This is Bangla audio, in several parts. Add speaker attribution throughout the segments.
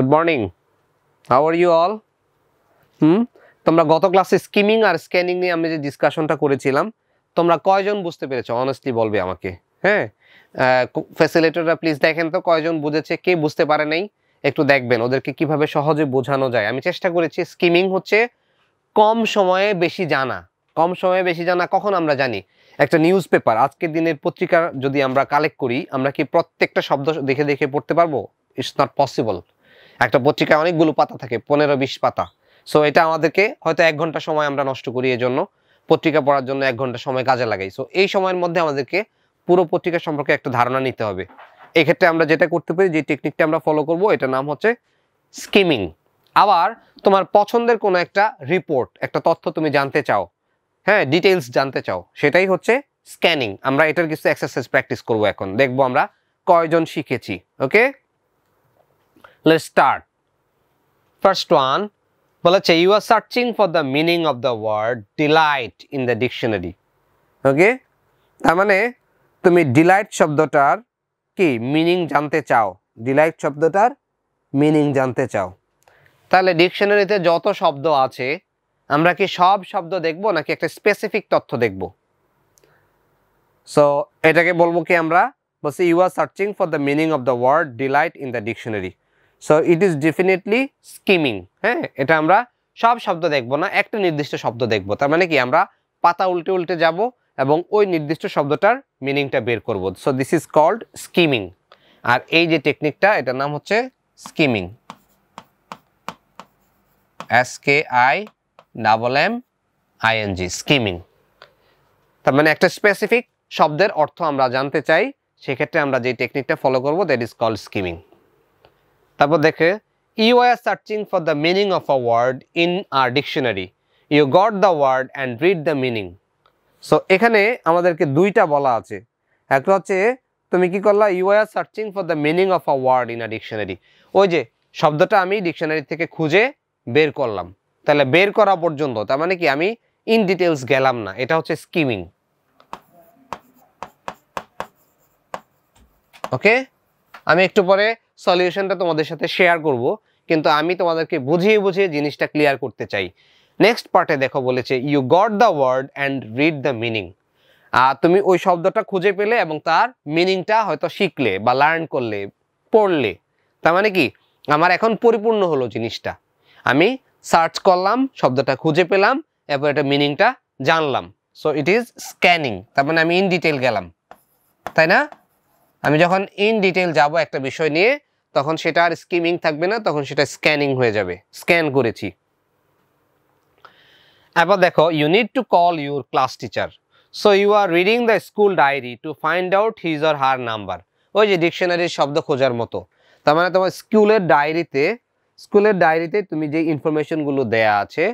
Speaker 1: Good morning. How are you all? তোমরা গত ক্লাসে স্কিমিং আর স্ক্যানিং নিয়ে আমি যে ডিসকাশনটা করেছিলাম তোমরা কয়জন বুঝতে পেরেছো অনেস্টলি বলবে আমাকে। হ্যাঁ, ফ্যাসিলিটেটররা প্লিজ দেখেন তো কয়জন বুঝেছে, কে বুঝতে পারে নাই একটু দেখবেন ওদেরকে কিভাবে সহজে বোঝানো যায়। আমি চেষ্টা করেছি। স্কিমিং হচ্ছে কম সময়ে বেশি জানা। কম সময়ে বেশি জানা কখন আমরা জানি? একটা নিউজ পেপার, আজকের দিনের পত্রিকা যদি আমরা কালেক্ট করি, আমরা কি প্রত্যেকটা শব্দ দেখে দেখে পড়তে পারবো? It's not possible. একটা পত্রিকায় অনেকগুলো পাতা থাকে, 15-20 পাতা। সো এটা আমাদেরকে হয়তো 1 ঘন্টা সময় আমরা নষ্ট করি, এই জন্য পত্রিকা পড়ার জন্য 1 ঘন্টা সময় কাজে লাগাই। সো এই সময়ের মধ্যে আমাদেরকে পুরো পত্রিকা সম্পর্কে একটা ধারণা নিতে হবে। এক্ষেত্রে আমরা যেটা করতে পারি, যে টেকনিকটা আমরা ফলো করব, এটার নাম হচ্ছে স্কিমিং। আবার তোমার পছন্দের কোনো একটা রিপোর্ট, একটা তথ্য তুমি জানতে চাও, হ্যাঁ, ডিটেইলস জানতে চাও, সেটাই হচ্ছে স্ক্যানিং। আমরা এটার কিছু এক্সারসাইজ প্র্যাকটিস করব এখন, দেখবো আমরা কয়জন শিখেছি। Okay, let's start. First one বলেছে, you are searching for the meaning of the word delight in the dictionary. Okay, তার মানে তুমি ডিলাইট শব্দটার কি মিনিং জানতে চাও, ডিলাইট শব্দটার মিনিং জানতে চাও। তাহলে ডিকশনারিতে যত শব্দ আছে আমরা কি সব শব্দ দেখব নাকি একটা স্পেসিফিক তথ্য দেখব? সো এটাকে বলবো কি আমরা, বলছি you are searching for the meaning of the word delight in the dictionary. So it is definitely skimming. হ্যাঁ, এটা আমরা সব শব্দ দেখব না, একটা নির্দিষ্ট শব্দ দেখব। তার মানে কি আমরা পাতা উল্টে উল্টে যাব এবং ওই নির্দিষ্ট শব্দটার মিনিংটা বের করব। So this is called skimming. আর এই যে টেকনিকটা, এটার নাম হচ্ছে স্কিমিং, SKIMMING, স্কিমিং। তার মানে একটা স্পেসিফিক শব্দের অর্থ আমরা জানতে চাই, সেক্ষেত্রে আমরা যে টেকনিকটা ফলো করব, দ্যাট ইজ কল্ড স্কিমিং। তারপর দেখে, you are searching for the meaning of a word in our dictionary, you got the word and read the meaning. So এখানে আমাদেরকে দুইটা বলা আছে। একটা হচ্ছে তুমি কি করলা, you are searching for the meaning of a word in a dictionary, ওই যে শব্দটা আমি ডিকশনারি থেকে খুঁজে বের করলাম। তাহলে বের করা পর্যন্ত, তার মানে কি আমি ইন ডিটেলস গেলাম না, এটা হচ্ছে স্কিমিং। ওকে, আমি একটু পরে সলিউশনটা তোমাদের সাথে শেয়ার করব, কিন্তু আমি তোমাদেরকে বুঝিয়ে বুঝিয়ে জিনিসটা ক্লিয়ার করতে চাই। নেক্সট পার্টে দেখো বলেছে, you got the word and read the meaning. তুমি ওই শব্দটা খুঁজে পেলে এবং তার মিনিংটা হয়তো শিখলে বা লার্ন করলে, পড়লে। তার মানে কি আমার এখন পরিপূর্ণ হলো জিনিসটা। আমি সার্চ করলাম, শব্দটা খুঁজে পেলাম, এরপর এটা মিনিংটা জানলাম। So it is scanning. তার মানে আমি ইন ডিটেল গেলাম, তাই না? আমি যখন ইন ডিটেল যাব একটা বিষয় নিয়ে, তখন সেটা আর স্কিমিং থাকবে না, তখন সেটা স্ক্যানিং হয়ে যাবে, স্ক্যান করেছি। এবার দেখো, you need to call your class teacher, so you are reading the school diary to find out his or her number. ওই যে ডিকশনারির শব্দ খোঁজার মতো। তার মানে তোমার স্কুলের ডায়েরিতে তুমি যে ইনফরমেশনগুলো দেয়া আছে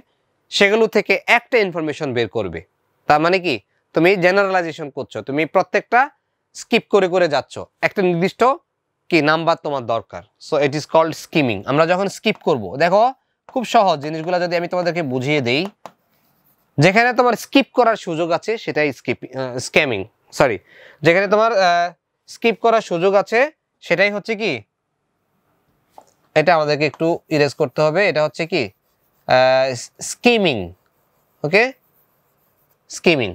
Speaker 1: সেগুলো থেকে একটা ইনফরমেশন বের করবে। তার মানে কি তুমি জেনারেলাইজেশন করছো, তুমি প্রত্যেকটা স্কিপ করে করে যাচ্ছ, একটা নির্দিষ্ট কি নাম্বার তোমার দরকার। So it is called skimming. আমরা যখন স্কিপ করব, দেখো খুব সহজ জিনিসগুলো যদি আমি তোমাদেরকে বুঝিয়ে দেই, যেখানে তোমার স্কিপ করার সুযোগ আছে সেটাই স্ক্যামিং, সরি, যেখানে তোমার স্কিপ করার সুযোগ আছে সেটাই হচ্ছে কি, এটা আমাদেরকে একটু ইরেজ করতে হবে, এটা হচ্ছে কি স্কিমিং। ওকে, স্কিমিং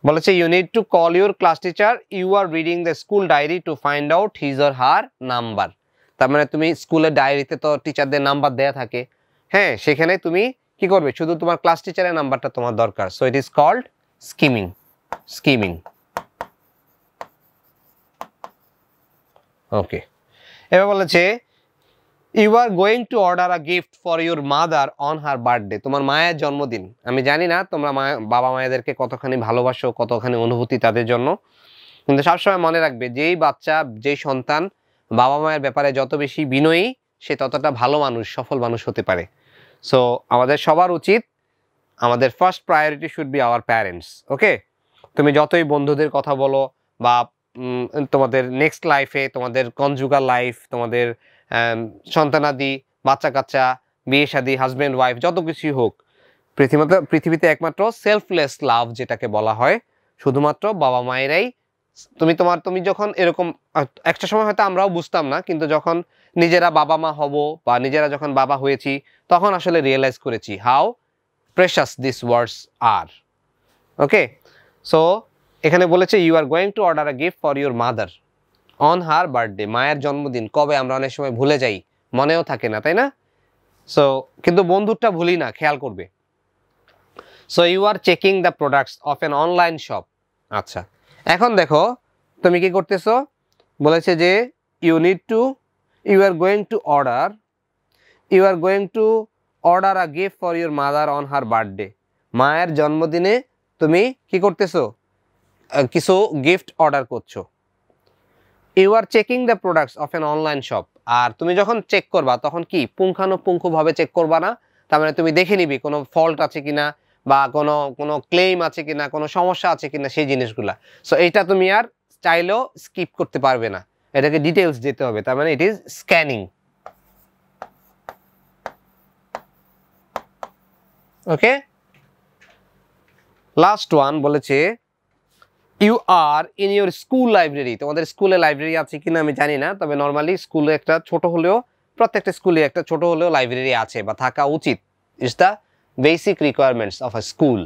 Speaker 1: বলেছে, you need to call your class teacher, you are reading the school diary to find out his or her number. তার মানে তুমি স্কুলের ডায়েরিতে তো টিচারদের নাম্বার দেয়া থাকে, হ্যাঁ, সেখানে তুমি কি করবে, শুধু তোমার ক্লাস টিচারের নাম্বারটা তোমার দরকার। So it is called skimming, skimming. Okay, এবার বলেছে, you are going to order a gift for your mother on her birthday. তোমার মায়ের জন্মদিন। আমি জানি না তোমরা বাবা মায়েদেরকে কতখানি ভালোবাসো, কতখানি অনুভূতি তাদের জন্য, কিন্তু সবসময় মনে রাখবে, যেই বাচ্চা, যেই সন্তান বাবা মায়ের ব্যাপারে যত বেশি বিনয়ী, সে ততটা ভালো মানুষ, সফল মানুষ হতে পারে। সো আমাদের সবার উচিত, আমাদের first priority should be our parents. Okay, তুমি যতই বন্ধুদের কথা বলো বা তোমাদের নেক্সট লাইফে, তোমাদের কনজুগাল লাইফ, তোমাদের সন্তানাদি, বাচ্চা কাচ্চা, বিয়ে শাদী, হাজব্যান্ড ওয়াইফ, যত কিছুই হোক, পৃথিবীতে একমাত্র সেলফলেস লাভ যেটাকে বলা হয়, শুধুমাত্র বাবা মায়েরাই তুমি যখন এরকম একটা সময় হয়তো আমরাও বুঝতাম না, কিন্তু যখন নিজেরা বাবা মা হব বা নিজেরা যখন বাবা হয়েছি তখন আসলে রিয়েলাইজ করেছি how precious this words are. Okay, so এখানে বলেছে you are going to order a gift for your mother on her birthday. মায়ের জন্মদিন কবে আমরা অনেক সময় ভুলে যাই, মনেও থাকে না, তাই না? সো কিন্তু বন্ধুরটা ভুলি না, খেয়াল করবে। So you are checking the products of an online shop. আচ্ছা, এখন দেখো তুমি কি করতেছো, বলেছে যে you are going to order a gift for your mother on her birthday. মায়ের জন্মদিনে তুমি কি করতেছো, কিছু গিফট অর্ডার করছো। You are checking the products of an online shop. আর তুমি যখন চেক করবা তখন কি পুঙ্খানুপুঙ্খভাবে চেক করবা না, তার মানে তুমি দেখে নিবি কোনো ফল্ট আছে কিনা বা কোনো ক্লেম আছে কিনা, কোনো সমস্যা আছে কিনা, সেই জিনিসগুলা। সো এইটা তুমি আর চাইলেও স্কিপ করতে পারবে না, এটাকে ডিটেলস দিতে হবে, তার মানে it is scanning. Okay, last one বলেছে you are in your school library. তোমাদের স্কুলে লাইব্রেরি আছে কিনা আমি জানি না, তবে নর্মালি স্কুলে একটা ছোট হলেও, প্রত্যেকটা স্কুলে একটা ছোট হলেও লাইব্রেরি আছে বা থাকা উচিত। Is the basic requirements of a school.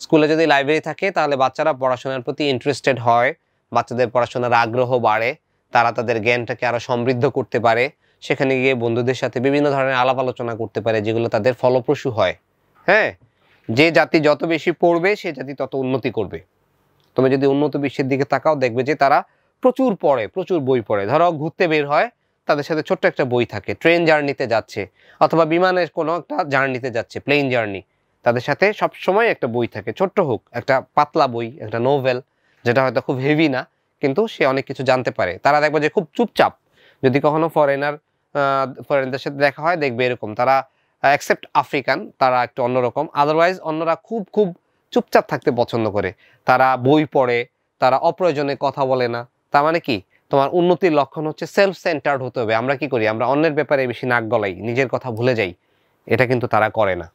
Speaker 1: স্কুলে যদি লাইব্রেরি থাকে তাহলে বাচ্চারা পড়াশোনার প্রতি ইন্টারেস্টেড হয়, বাচ্চাদের পড়াশোনার আগ্রহ বাড়ে, তারা তাদের জ্ঞানটাকে আরো সমৃদ্ধ করতে পারে, সেখানে গিয়ে বন্ধুদের সাথে বিভিন্ন ধরনের আলাপ আলোচনা করতে পারে যেগুলো তাদের ফলপ্রসূ হয়। হ্যাঁ, যে জাতি যত বেশি পড়বে সে জাতি তত উন্নতি করবে। তুমি যদি উন্নত বিশ্বের দিকে তাকাও দেখবে যে তারা প্রচুর পড়ে, প্রচুর বই পড়ে। ধরো ঘুরতে বের হয়, তাদের সাথে ছোট্ট একটা বই থাকে, ট্রেন জার্নিতে যাচ্ছে অথবা বিমানের কোনো একটা জার্নিতে যাচ্ছে, প্লেন জার্নি, তাদের সাথে সব সময় একটা বই থাকে, ছোট্ট হোক, একটা পাতলা বই, একটা নোভেল, যেটা হয়তো খুব হেভি না কিন্তু সে অনেক কিছু জানতে পারে। তারা দেখবে যে খুব চুপচাপ, যদি কখনো ফরেনারদের সাথে দেখা হয় দেখবে এরকম, তারা অ্যাকসেপ্ট আফ্রিকান, তারা একটু অন্যরকম, আদারওয়াইজ অন্যরা খুব খুব চুপচাপ থাকতে পছন্দ করে, তারা বই পড়ে, তারা অপ্রয়োজনে কথা বলে না। তার মানে কি, তোমার উন্নতির লক্ষণ হচ্ছে সেলফ সেন্টার্ড হতে হবে। আমরা কি করি, আমরা অন্যের ব্যাপারে বেশি নাক গলাই, নিজের কথা ভুলে যাই, এটা কিন্তু তারা করে না।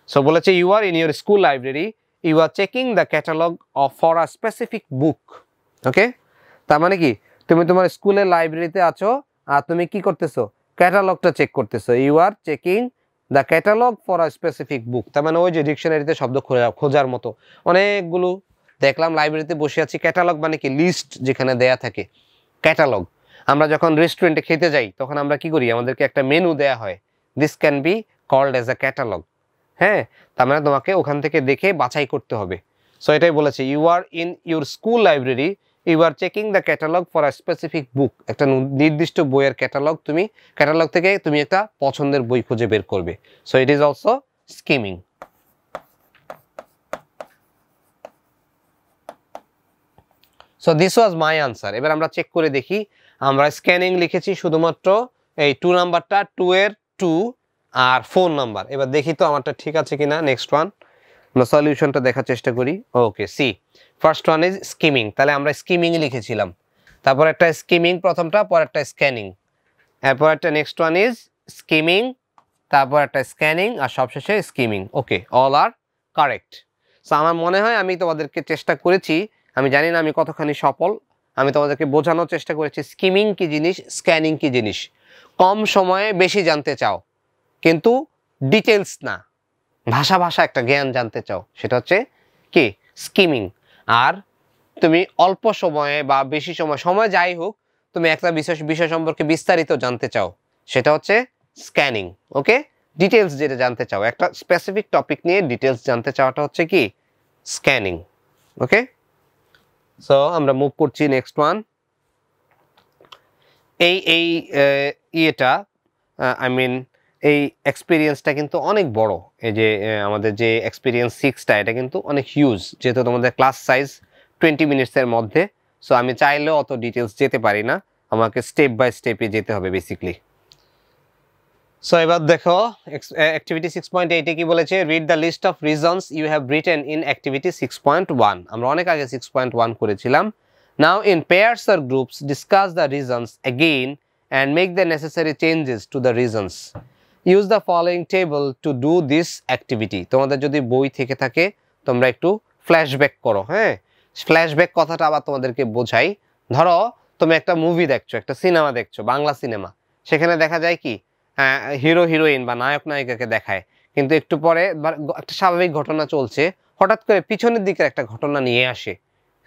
Speaker 1: সো বলেছে you are in your school library, you are checking the catalogue of for a specific book. Okay, তার মানে কি, তুমি তোমার স্কুলের লাইব্রেরিতে আছো আর তুমি কি করতেছো, ক্যাটালগটা চেক করতেছো। You are checking the catalogue for a specific book, তার মানে ওই যে ডিকশনারিতে শব্দ খোঁজার মতো অনেকগুলো দেখলাম, লাইব্রেরিতে বসে আছি। ক্যাটালগ মানে কি, লিস্ট যেখানে দেয়া থাকে, ক্যাটালগ। আমরা যখন রেস্টুরেন্টে খেতে যাই তখন আমরা কি করি, আমাদেরকে একটা মেনু দেয়া হয়, this can be called as a catalogue. হ্যাঁ, তার মানে তোমাকে ওখান থেকে দেখে বাছাই করতে হবে। সো এটাই বলেছে, you are in your school library, you are checking the catalogue for a specific book. একটা নির্দিষ্ট বইয়ের ক্যাটালগ, তুমি ক্যাটালগ থেকে তুমি একটা পছন্দের বই খুঁজে বের করবে। So it is also skimming. So this was my answer. এবার আমরা চেক করে দেখি, আমরা স্ক্যানিং লিখেছি শুধুমাত্র এই 2 নাম্বারটা, 2 এর 2 আর 4 নাম্বার। এবার দেখি তো আমারটা ঠিক আছে কিনা। নেক্সট ওয়ান, আমরা সলিউশনটা দেখার চেষ্টা করি। Okay, see first one is skimming, তাহলে আমরা স্কিমিং লিখেছিলাম, তারপর একটা স্কিমিং প্রথমটা, পর একটা স্ক্যানিং, এরপর একটা নেক্সট ওয়ান ইজ স্কিমিং, তারপর একটা স্ক্যানিং, আর সবশেষে স্কিমিং। ওকে, অল আর কারেক্ট। সো আমার মনে হয় আমি তোমাদেরকে চেষ্টা করেছি, আমি জানি না আমি কতখানি সফল, আমি তোমাদেরকে বোঝানোর চেষ্টা করেছি স্কিমিং কি জিনিস, স্ক্যানিং কি জিনিস। কম সময়ে বেশি জানতে চাও কিন্তু ডিটেলস না, ভাষা একটা জ্ঞান জানতে চাও, সেটা হচ্ছে কি স্কিমিং। আর তুমি অল্প সময়ে বা বেশি সময় যাই হোক, তুমি একটা বিষয় সম্পর্কে বিস্তারিত জানতে চাও, সেটা হচ্ছে স্ক্যানিং। ওকে, ডিটেলস যেটা জানতে চাও, একটা স্পেসিফিক টপিক নিয়ে ডিটেলস জানতে চাওয়াটা হচ্ছে কি স্ক্যানিং। ওকে, সো আমরা মুভ করছি নেক্সট ওয়ান। এই ইয়েটা আই মিন এই এক্সপিরিয়েন্সটা কিন্তু অনেক বড়। এই যে আমাদের যে এক্সপিরিয়েন্স 6টা, এটা কিন্তু অনেক হিউজ, যেহেতু তোমাদের ক্লাস সাইজ 20 মিনিটসের মধ্যে। সো আমি চাইলেও অত ডিটেলস যেতে পারি না, আমাকে স্টেপ বাই স্টেপে যেতে হবে বেসিকলি। সো এবার দেখো অ্যাক্টিভিটি 6.8 কি বলেছে, read the list of reasons you have written in activity 6.1। আমরা অনেক আগে 6.1 করেছিলাম। Now in pairs or groups discuss the reasons again and make the necessary changes to the reasons. Use the following table to do this activity. তোমাদের যদি বই থেকে থাকে তোমরা একটু ফ্ল্যাশব্যাক করো। হ্যাঁ, ফ্ল্যাশব্যাক কথাটা আবার তোমাদেরকে বোঝাই। ধরো তুমি একটা মুভি দেখছো, একটা সিনেমা দেখছো, বাংলা সিনেমা, সেখানে দেখা যায় কি হিরো হিরোইন বা নায়ক নায়িকাকে দেখায়, কিন্তু একটু পরে একটা স্বাভাবিক ঘটনা চলছে, হঠাৎ করে পিছনের দিকের একটা ঘটনা নিয়ে আসে।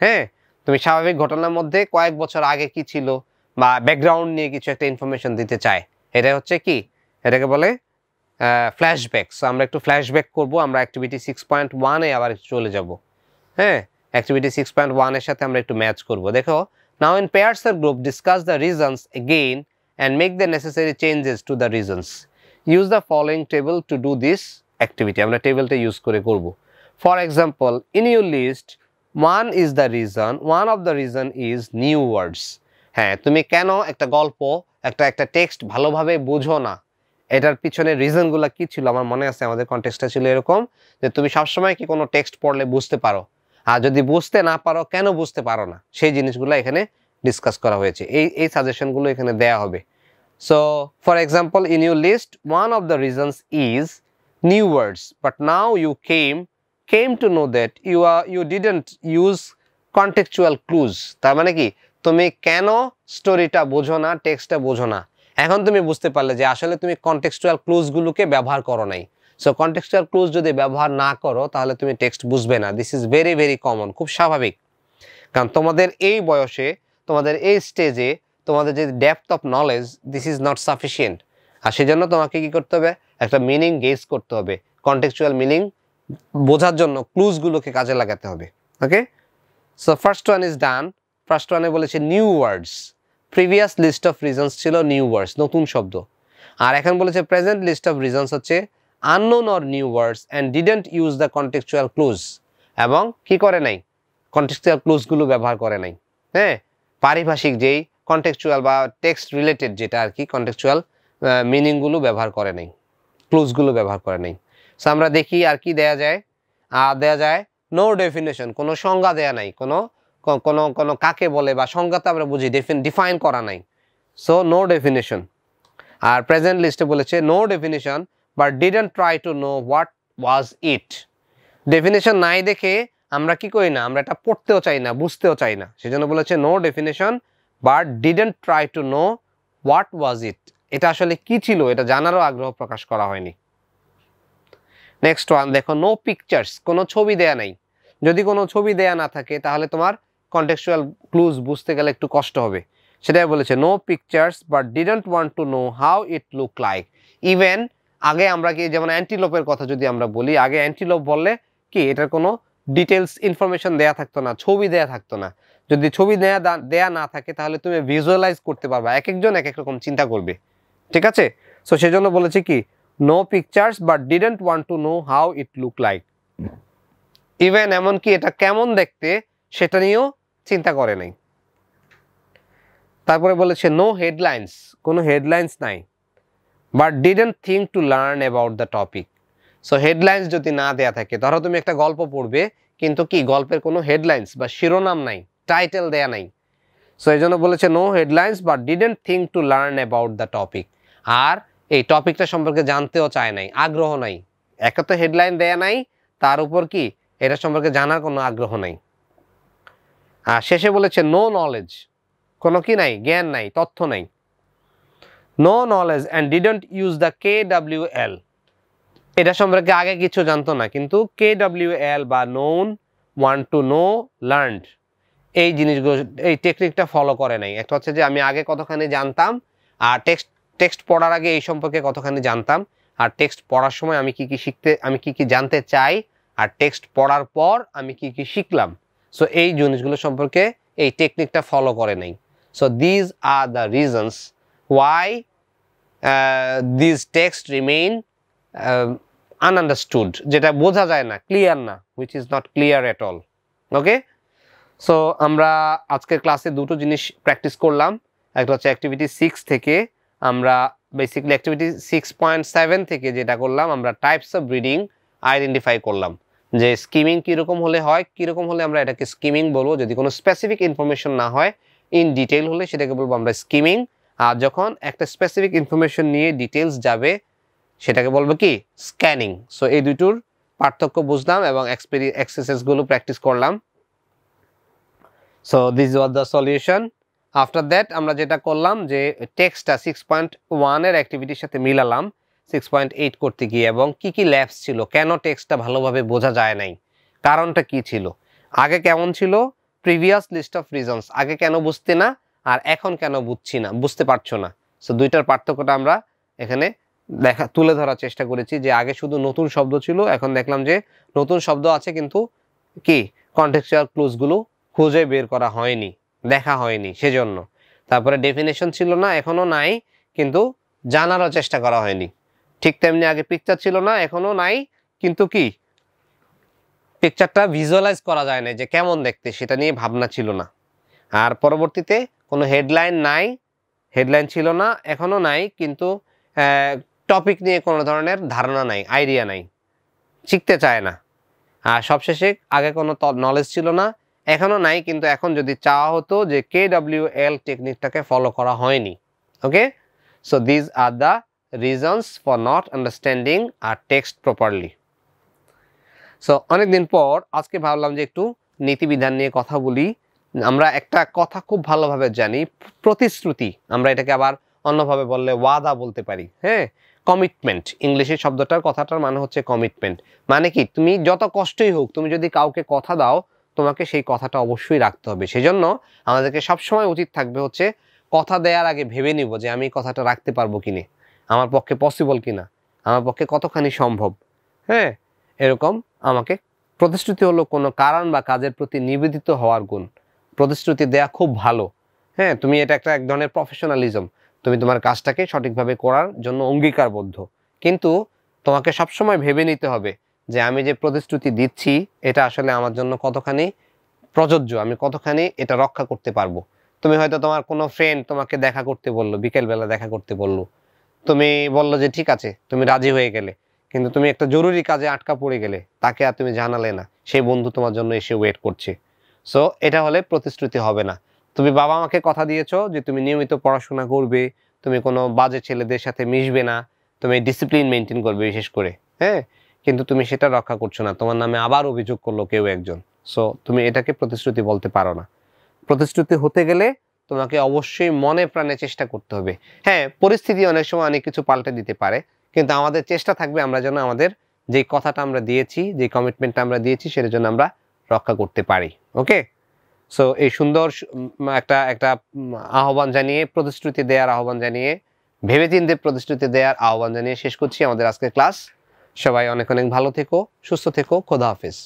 Speaker 1: হ্যাঁ, তুমি স্বাভাবিক ঘটনার মধ্যে কয়েক বছর আগে কি ছিল বা ব্যাকগ্রাউন্ড নিয়ে কিছু একটা ইনফরমেশন দিতে চায়, এটা হচ্ছে কি, এটাকে বলে ফ্ল্যাশব্যাক। সো আমরা একটু ফ্ল্যাশব্যাক করবো, আমরা অ্যাক্টিভিটি 6.1-এ আবার চলে যাব। হ্যাঁ, অ্যাক্টিভিটি 6.1-এর সাথে আমরা একটু ম্যাচ করব। দেখো, নাও in pairs or group discuss the reasons again and make the necessary changes to the reasons. Use the following table to do this activity. আমরা টেবিলটা ইউজ করে করব। For example, in your list, one of the reason is new words. হ্যাঁ, তুমি কেন একটা গল্প, একটা টেক্সট ভালোভাবে বুঝো না, এটার পিছনে রিজনগুলো কি ছিল? আমার মনে আছে আমাদের কনটেক্সটটা ছিল এরকম যে তুমি সবসময় কি কোনো টেক্সট পড়লে বুঝতে পারো, আর যদি বুঝতে না পারো কেন বুঝতে পারো না, সেই জিনিসগুলো এখানে ডিসকাস করা হয়েছে, এই সাজেশনগুলো এখানে দেয়া হবে। So, for example, in your list, one of the reasons is new words, but now you came to know that you didn't use contextual clues. তার মানে কি, তুমি কেন স্টোরিটা বোঝো না, টেক্সটটা বোঝো না, এখন তুমি বুঝতে পারলে যে আসলে তুমি কন্টেক্সচুয়াল ক্লুজগুলোকে ব্যবহার করো নাই। সো কন্টেক্সচুয়াল ক্লুজ যদি ব্যবহার না করো তাহলে তুমি টেক্সট বুঝবে না। This is very very common, খুব স্বাভাবিক, কারণ তোমাদের এই বয়সে, তোমাদের এই স্টেজে তোমাদের যে depth of knowledge, this is not sufficient. আর সেজন্য তোমাকে কি করতে হবে, একটা মিনিং গেজ করতে হবে, কন্টেক্সচুয়াল মিনিং বোঝার জন্য ক্লুজগুলোকে কাজে লাগাতে হবে। Okay, so first one is done. First ওয়ানে বলেছে new words, previous list of reasons ছিল নিউ ওয়ার্ডস, নতুন শব্দ। আর এখন বলেছে প্রেজেন্ট লিস্ট অফ রিজনস হচ্ছে unknown or new words and didn't use the contextual clues, এবং কি করে নাই, কন্টেক্সচুয়াল ক্লুজগুলো ব্যবহার করে নাই। হ্যাঁ, পারিভাষিক যেই কন্টেক্সচুয়াল বা টেক্সট রিলেটেড যেটা আর কি, কন্টেক্সচুয়াল মিনিংগুলো ব্যবহার করে নাই, ক্লুজগুলো ব্যবহার করে নাই। সো আমরা দেখি আর কি দেয়া যায়। দেয়া যায় নো ডেফিনেশন, কোনো সংজ্ঞা দেয়া নাই, কোনো কাকে বলে বা সংজ্ঞাতে আমরা বুঝি, ডিফাইন করা নাই। So no definition. আর প্রেজেন্ট লিস্টে বলেছে no definition but didn't try to know what was it. Definition নাই দেখে আমরা কি করি না, আমরা এটা পড়তেও চাই না, বুঝতেও চাই না, সেজন্য বলেছে no definition but didn't try to know what was it, এটা আসলে কি ছিল এটা জানারও আগ্রহ প্রকাশ করা হয়নি। নেক্সট ওয়ান দেখো, নো পিকচার্স, কোনো ছবি দেয়া নাই। যদি কোনো ছবি দেয়া না থাকে তাহলে তোমার কন্টেক্সচুয়াল ক্লুজ বুঝতে গেলে একটু কষ্ট হবে। সেটাই বলেছে no pictures but didn't want to know how it look like. Even আগে আমরা কি, যেমন অ্যান্টিলোপের কথা যদি আমরা বলি, আগে অ্যান্টিলোপ বললে কি এটার কোনো ডিটেলস ইনফরমেশন দেয়া থাকতো না, ছবি দেয়া থাকতো না। যদি ছবি দেয়া না থাকে তাহলে তুমি ভিজুয়ালাইজ করতে পারবা, এক একজন এক এক রকম চিন্তা করবে, ঠিক আছে? সো সেজন্য বলেছে কি no pictures but didn't want to know how it look like. Even এমনকি এটা কেমন দেখতে সেটা নিয়েও চিন্তা করে নাই। তারপরে বলেছে নো হেডলাইন্স, কোনো হেডলাইন্স নাই, but didn't think to learn about the topic. So headlines যদি না দেয়া থাকে, ধরো তুমি একটা গল্প পড়বে কিন্তু কি গল্পের কোনো হেডলাইন্স বা শিরোনাম নাই, টাইটেল দেয়া নাই। সো এই জন্য বলেছে no headlines but didn't think to learn about the topic. আর এই টপিকটা সম্পর্কে জানতেও চায় নাই, আগ্রহ নাই। একে তো হেডলাইন দেয়া নাই, তার উপর কি এটা সম্পর্কে জানার কোনো আগ্রহ নাই। আর শেষে বলেছে নো নলেজ, কোনো কি নাই, জ্ঞান নাই, তথ্য নাই। No knowledge and didn't use the KWL, এটা সম্পর্কে আগে কিছু জানতো না, কিন্তু KWL বা known, want to no, learned, এই জিনিসগুলো, এই টেকনিকটা ফলো করে নাই। একটা হচ্ছে যে আমি আগে কতখানি জানতাম, আর টেক্সট পড়ার আগে এই সম্পর্কে কতখানি জানতাম, আর টেক্সট পড়ার সময় আমি কি কি জানতে চাই, আর টেক্সট পড়ার পর আমি কি কি শিখলাম। সো এই জিনিসগুলো সম্পর্কে এই টেকনিকটা ফলো করে নাই। So these are the reasons why this text remain ununderstood, যেটা বোঝা যায় না, ক্লিয়ার না, which is not clear at all. Okay, so আমরা আজকের ক্লাসে দুটো জিনিস প্র্যাকটিস করলাম। একটা হচ্ছে অ্যাক্টিভিটি 6 থেকে আমরা বেসিক্যালি অ্যাক্টিভিটি 6.7 থেকে যেটা করলাম, আমরা টাইপস অফ রিডিং আইডেন্টিফাই করলাম, যে স্কিমিং কীরকম হলে হয়, কীরকম হলে আমরা এটাকে স্কিমিং বলবো। যদি কোনো স্পেসিফিক ইনফরমেশন না হয়, ইন ডিটেইল হলে সেটাকে বলবো আমরা স্কিমিং। আর যখন একটা স্পেসিফিক ইনফরমেশন নিয়ে ডিটেলস যাবে সেটাকে বলবো কি স্ক্যানিং। সো এই দুটোর পার্থক্য বুঝলাম এবং এক্সারসাইজগুলো প্র্যাকটিস করলাম। So this was the solution. After that আমরা যেটা করলাম যে টেক্সটটা 6.1 এর অ্যাক্টিভিটির সাথে মিলালাম 6.8 করতে গিয়ে, এবং কি কি ল্যাপস ছিল, কেন টেক্সটটা ভালোভাবে বোঝা যায় নাই, কারণটা কি ছিল, আগে কেমন ছিল, প্রিভিয়াস লিস্ট অফ রিজনস, আগে কেন বুঝতে না আর এখন কেন বুঝতে পারছো না। সো দুইটার পার্থক্যটা আমরা এখানে তুলে ধরার চেষ্টা করেছি, যে আগে শুধু নতুন শব্দ ছিল, এখন দেখলাম যে নতুন শব্দ আছে কিন্তু কি কনটেক্সচুয়াল ক্লুজগুলো খুঁজে বের করা হয়নি, দেখা হয়নি সেজন্য। তারপরে ডেফিনেশন ছিল না, এখনো নাই, কিন্তু জানারও চেষ্টা করা হয়নি। ঠিক তেমনি আগে পিকচার ছিল না, এখনো নাই, কিন্তু কি পিকচারটা ভিজুয়ালাইজ করা যায় না যে কেমন দেখতে, সেটা নিয়ে ভাবনা ছিল না। আর পরবর্তীতে কোনো হেডলাইন ছিল না, এখনো নাই, কিন্তু টপিক নিয়ে কোনো ধরনের ধারণা নাই, আইডিয়া নাই, শিখতে চায় না। আর সবশেষে আগে কোনো নলেজ ছিল না, এখনো নাই, কিন্তু এখন যদি চাওয়া হতো যে KWL টেকনিকটাকে ফলো করা হয়নি। Okay, so these are the reasons for not understanding our text properly. So অনেকদিন পর আজকে ভাবলাম যে একটু নীতিবিধান নিয়ে কথা বলি। আমরা একটা কথা খুব ভালোভাবে জানি, প্রতিশ্রুতি, আমরা এটাকে আবার অন্যভাবে বললে ওয়াদা বলতে পারি। হ্যাঁ, কমিটমেন্ট, ইংলিশের কথাটার মানে হচ্ছে কমিটমেন্ট। মানে কি, তুমি যত কষ্টই হোক, তুমি যদি কাউকে কথা দাও, তোমাকে সেই কথাটা অবশ্যই রাখতে হবে। সেজন্য আমাদেরকে সবসময় উচিত থাকবে হচ্ছে কথা দেওয়ার আগে ভেবে নিব যে আমি কথাটা রাখতে পারবো কিনা, আমার পক্ষে পসিবল কিনা, আমার পক্ষে কতখানি সম্ভব। হ্যাঁ, এরকম আমাকে প্রতিশ্রুতি হলো কোনো কারণ বা কাজের প্রতি নিবেদিত হওয়ার গুণ। প্রতিশ্রুতি দেয়া খুব ভালো। হ্যাঁ, তুমি এটা এক ধরনের প্রফেশনালিজম, তুমি তোমার কাজটাকে সঠিকভাবে করার জন্য অঙ্গীকারবদ্ধ। কিন্তু তোমাকে সবসময় ভেবে নিতে হবে যে আমি যে প্রতিশ্রুতি দিচ্ছি এটা আসলে আমার জন্য কতখানি প্রযোজ্য, আমি কতখানি এটা রক্ষা করতে পারবো। তুমি হয়তো তোমার কোনো ফ্রেন্ড তোমাকে দেখা করতে বললো, বিকেলবেলা দেখা করতে বললো, তুমি বললো যে ঠিক আছে, তুমি রাজি হয়ে গেলে, কিন্তু তুমি একটা জরুরি কাজে আটকা পড়ে গেলে, তাকে আর তুমি জানালে না, সেই বন্ধু তোমার জন্য এসে ওয়েট করছে। সো এটা হলে প্রতিশ্রুতি হবে না। তুমি বাবা মাকে কথা দিয়েছো যে তুমি নিয়মিত পড়াশোনা করবে, তুমি কোনো বাজে ছেলেদের সাথে মিশবে না, তুমি ডিসিপ্লিন মেনটেন করবে বিশেষ করে। হ্যাঁ, কিন্তু তুমি সেটা রক্ষা করছো না, তোমার নামে আবার অভিযোগ করলো কেউ একজন। সো তুমি এটাকে প্রতিশ্রুতি বলতে পারো না। প্রতিশ্রুতি হতে গেলে তোমাকে অবশ্যই মনে প্রাণে চেষ্টা করতে হবে। হ্যাঁ, পরিস্থিতি অনেক সময় অনেক কিছু পাল্টে দিতে পারে, কিন্তু আমাদের চেষ্টা থাকবে আমরা যেন আমাদের যে কথাটা আমরা দিয়েছি, যে কমিটমেন্টটা আমরা দিয়েছি, সেটার জন্য আমরা রক্ষা করতে পারি। ওকে, সো এই সুন্দর একটা আহ্বান জানিয়ে, প্রতিশ্রুতি দেওয়ার আহ্বান জানিয়ে, ভেবেচিন্তে প্রতিশ্রুতি দেওয়ার আহ্বান জানিয়ে শেষ করছি আমাদের আজকের ক্লাস। সবাই অনেক অনেক ভালো থেকো, সুস্থ থেকো, খোদা হাফেজ।